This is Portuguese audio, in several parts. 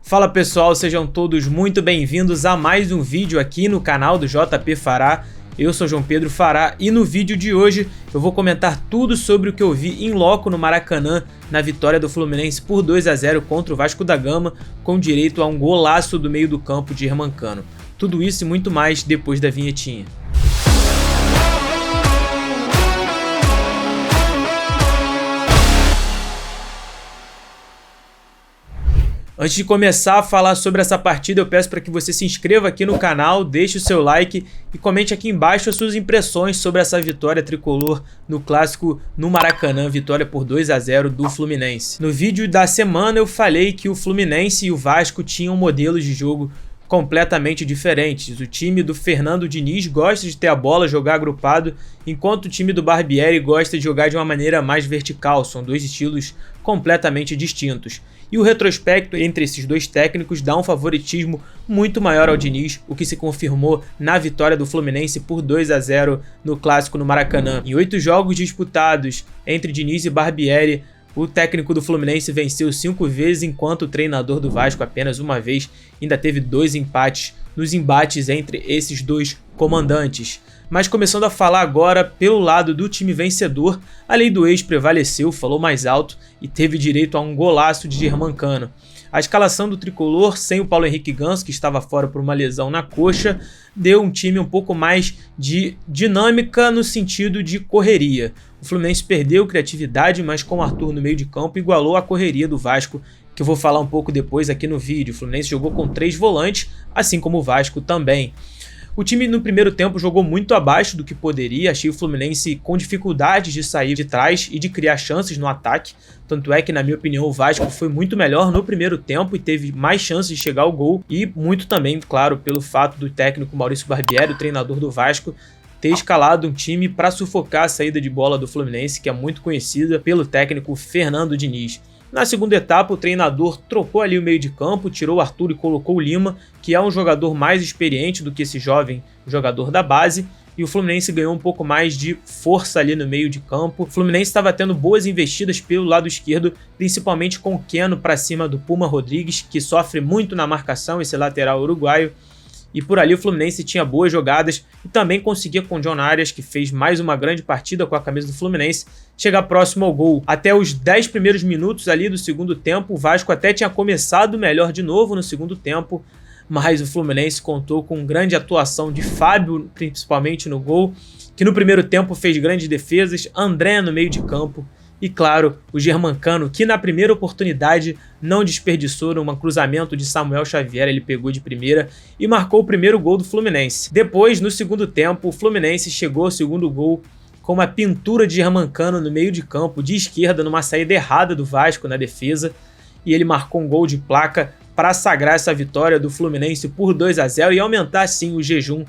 Fala pessoal, sejam todos muito bem-vindos a mais um vídeo aqui no canal do JP Fará. Eu sou João Pedro Fará e no vídeo de hoje eu vou comentar tudo sobre o que eu vi em loco no Maracanã na vitória do Fluminense por 2-0 contra o Vasco da Gama, com direito a um golaço do meio do campo de Germancano. Tudo isso e muito mais depois da vinhetinha. Antes de começar a falar sobre essa partida, eu peço para que você se inscreva aqui no canal, deixe o seu like e comente aqui embaixo as suas impressões sobre essa vitória tricolor no clássico no Maracanã, vitória por 2-0 do Fluminense. No vídeo da semana eu falei que o Fluminense e o Vasco tinham modelos de jogo completamente diferentes. O time do Fernando Diniz gosta de ter a bola, jogar agrupado, enquanto o time do Barbieri gosta de jogar de uma maneira mais vertical. São dois estilos completamente distintos. E o retrospecto entre esses dois técnicos dá um favoritismo muito maior ao Diniz, o que se confirmou na vitória do Fluminense por 2-0 no clássico no Maracanã. Em 8 jogos disputados entre Diniz e Barbieri, o técnico do Fluminense venceu 5 vezes, enquanto o treinador do Vasco apenas uma vez. Ainda teve 2 empates nos embates entre esses dois comandantes. Mas começando a falar agora pelo lado do time vencedor, a lei do ex prevaleceu, falou mais alto e teve direito a um golaço de Germancano. A escalação do tricolor, sem o Paulo Henrique Ganso, que estava fora por uma lesão na coxa, deu um time um pouco mais de dinâmica no sentido de correria. O Fluminense perdeu criatividade, mas com o Arthur no meio de campo igualou a correria do Vasco, que eu vou falar um pouco depois aqui no vídeo. O Fluminense jogou com 3 volantes, assim como o Vasco também. O time no primeiro tempo jogou muito abaixo do que poderia, achei o Fluminense com dificuldades de sair de trás e de criar chances no ataque, tanto é que, na minha opinião, o Vasco foi muito melhor no primeiro tempo e teve mais chances de chegar ao gol, e muito também, claro, pelo fato do técnico Maurício Barbieri, o treinador do Vasco, ter escalado um time para sufocar a saída de bola do Fluminense, que é muito conhecida pelo técnico Fernando Diniz. Na segunda etapa, o treinador trocou ali o meio de campo, tirou o Arthur e colocou o Lima, que é um jogador mais experiente do que esse jovem jogador da base, e o Fluminense ganhou um pouco mais de força ali no meio de campo. O Fluminense estava tendo boas investidas pelo lado esquerdo, principalmente com o Keno para cima do Puma Rodrigues, que sofre muito na marcação, esse lateral uruguaio. E por ali o Fluminense tinha boas jogadas e também conseguia com o John Arias, que fez mais uma grande partida com a camisa do Fluminense, chegar próximo ao gol. Até os 10 primeiros minutos ali do segundo tempo, o Vasco até tinha começado melhor de novo no segundo tempo, mas o Fluminense contou com grande atuação de Fábio, principalmente no gol, que no primeiro tempo fez grandes defesas, André no meio de campo, e claro, o Germancano, que na primeira oportunidade não desperdiçou num cruzamento de Samuel Xavier, ele pegou de primeira e marcou o primeiro gol do Fluminense. Depois, no segundo tempo, o Fluminense chegou ao segundo gol com uma pintura de Germancano no meio de campo, de esquerda, numa saída errada do Vasco na defesa, e ele marcou um gol de placa para sagrar essa vitória do Fluminense por 2-0 e aumentar sim o jejum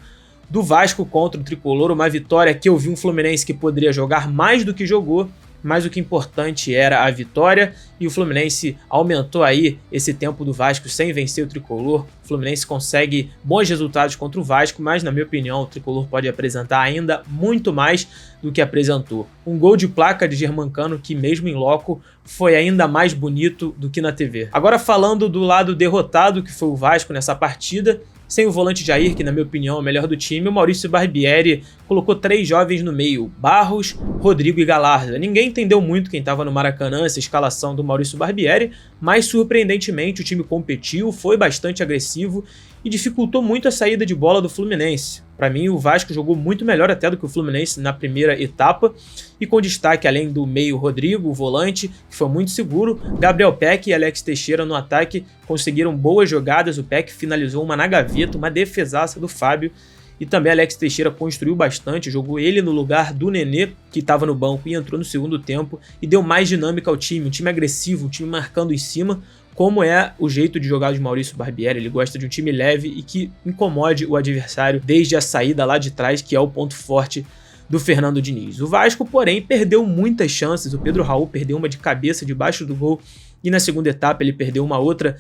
do Vasco contra o tricolor, uma vitória que eu vi um Fluminense que poderia jogar mais do que jogou, mas o que importante era a vitória, e o Fluminense aumentou aí esse tempo do Vasco sem vencer o tricolor. O Fluminense consegue bons resultados contra o Vasco, mas na minha opinião o tricolor pode apresentar ainda muito mais do que apresentou. Um gol de placa de Germancano que mesmo em loco foi ainda mais bonito do que na TV. Agora falando do lado derrotado que foi o Vasco nessa partida, sem o volante Jair, que na minha opinião é o melhor do time, o Maurício Barbieri colocou 3 jovens no meio, Barros, Rodrigo e Galarza. Ninguém entendeu muito quem estava no Maracanã, essa escalação do Maurício Barbieri, mas surpreendentemente o time competiu, foi bastante agressivo e dificultou muito a saída de bola do Fluminense. Para mim, o Vasco jogou muito melhor até do que o Fluminense na primeira etapa, e com destaque além do meio Rodrigo, o volante, que foi muito seguro, Gabriel Peck e Alex Teixeira no ataque conseguiram boas jogadas. O Peck finalizou uma na gaveta, uma defesaça do Fábio, e também Alex Teixeira construiu bastante, jogou ele no lugar do Nenê, que estava no banco e entrou no segundo tempo, e deu mais dinâmica ao time, um time agressivo, um time marcando em cima, como é o jeito de jogar de Maurício Barbieri. Ele gosta de um time leve e que incomode o adversário desde a saída lá de trás, que é o ponto forte do Fernando Diniz. O Vasco, porém, perdeu muitas chances. O Pedro Raul perdeu uma de cabeça debaixo do gol, e na segunda etapa ele perdeu uma outra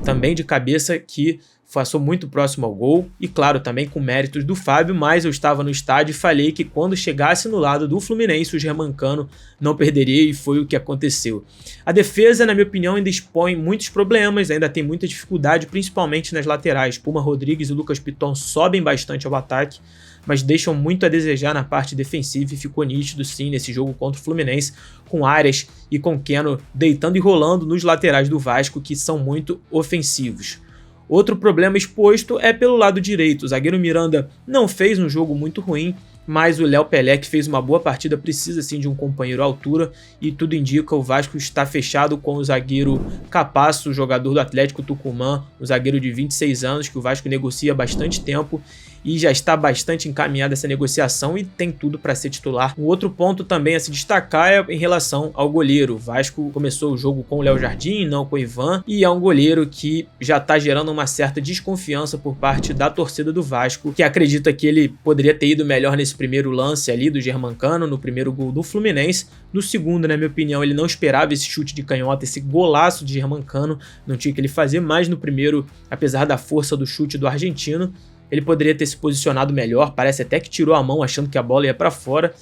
também de cabeça, que passou muito próximo ao gol e, claro, também com méritos do Fábio, mas eu estava no estádio e falei que quando chegasse no lado do Fluminense, o Germancano não perderia e foi o que aconteceu. A defesa, na minha opinião, ainda expõe muitos problemas, ainda tem muita dificuldade, principalmente nas laterais. Puma Rodrigues e Lucas Piton sobem bastante ao ataque, mas deixam muito a desejar na parte defensiva e ficou nítido sim nesse jogo contra o Fluminense, com Arias e com Keno deitando e rolando nos laterais do Vasco, que são muito ofensivos. Outro problema exposto é pelo lado direito. O zagueiro Miranda não fez um jogo muito ruim, mas o Léo Pelé, que fez uma boa partida, precisa sim de um companheiro à altura e tudo indica o Vasco está fechado com o zagueiro Capasso, jogador do Atlético Tucumã, um zagueiro de 26 anos que o Vasco negocia há bastante tempo e já está bastante encaminhada essa negociação e tem tudo para ser titular. Um outro ponto também a se destacar é em relação ao goleiro. O Vasco começou o jogo com o Léo Jardim, não com o Ivan, e é um goleiro que já está gerando uma certa desconfiança por parte da torcida do Vasco, que acredita que ele poderia ter ido melhor nesse primeiro lance ali do Germancano, no primeiro gol do Fluminense. No segundo, na minha opinião, ele não esperava esse chute de canhota, esse golaço de Germancano, não tinha que ele fazer, mas no primeiro, apesar da força do chute do argentino, ele poderia ter se posicionado melhor, parece até que tirou a mão achando que a bola ia para fora.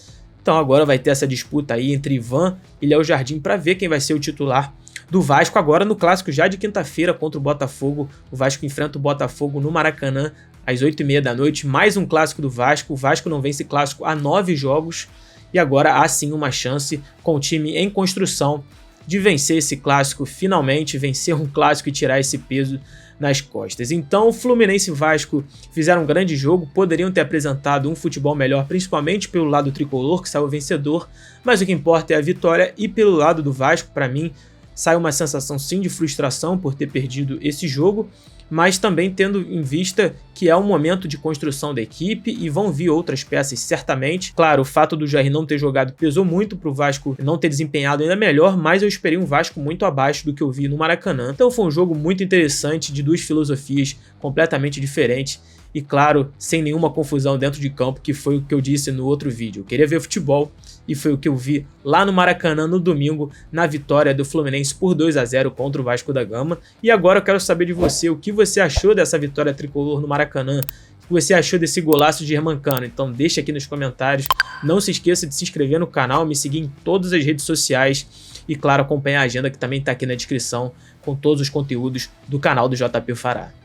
Então agora vai ter essa disputa aí entre Ivan e Léo Jardim para ver quem vai ser o titular do Vasco agora no clássico já de quinta-feira contra o Botafogo. O Vasco enfrenta o Botafogo no Maracanã às 8h30 da noite, mais um clássico do Vasco. O Vasco não vence clássico há 9 jogos e agora há sim uma chance com o time em construção de vencer esse clássico, finalmente vencer um clássico e tirar esse peso nas costas. Então o Fluminense e Vasco fizeram um grande jogo, poderiam ter apresentado um futebol melhor, principalmente pelo lado tricolor, que saiu vencedor, mas o que importa é a vitória, e pelo lado do Vasco, para mim, sai uma sensação sim de frustração por ter perdido esse jogo, mas também tendo em vista que é um momento de construção da equipe e vão vir outras peças certamente. Claro, o fato do Jair não ter jogado pesou muito para o Vasco não ter desempenhado ainda melhor, mas eu esperei um Vasco muito abaixo do que eu vi no Maracanã. Então foi um jogo muito interessante, de duas filosofias completamente diferentes e, claro, sem nenhuma confusão dentro de campo, que foi o que eu disse no outro vídeo. Eu queria ver futebol e foi o que eu vi lá no Maracanã no domingo, na vitória do Fluminense por 2-0 contra o Vasco da Gama. E agora eu quero saber de você, o que você achou dessa vitória tricolor no Maracanã? O que você achou desse golaço de Germancano? Então deixa aqui nos comentários. Não se esqueça de se inscrever no canal, me seguir em todas as redes sociais e, claro, acompanhar a agenda que também está aqui na descrição com todos os conteúdos do canal do JP Fará.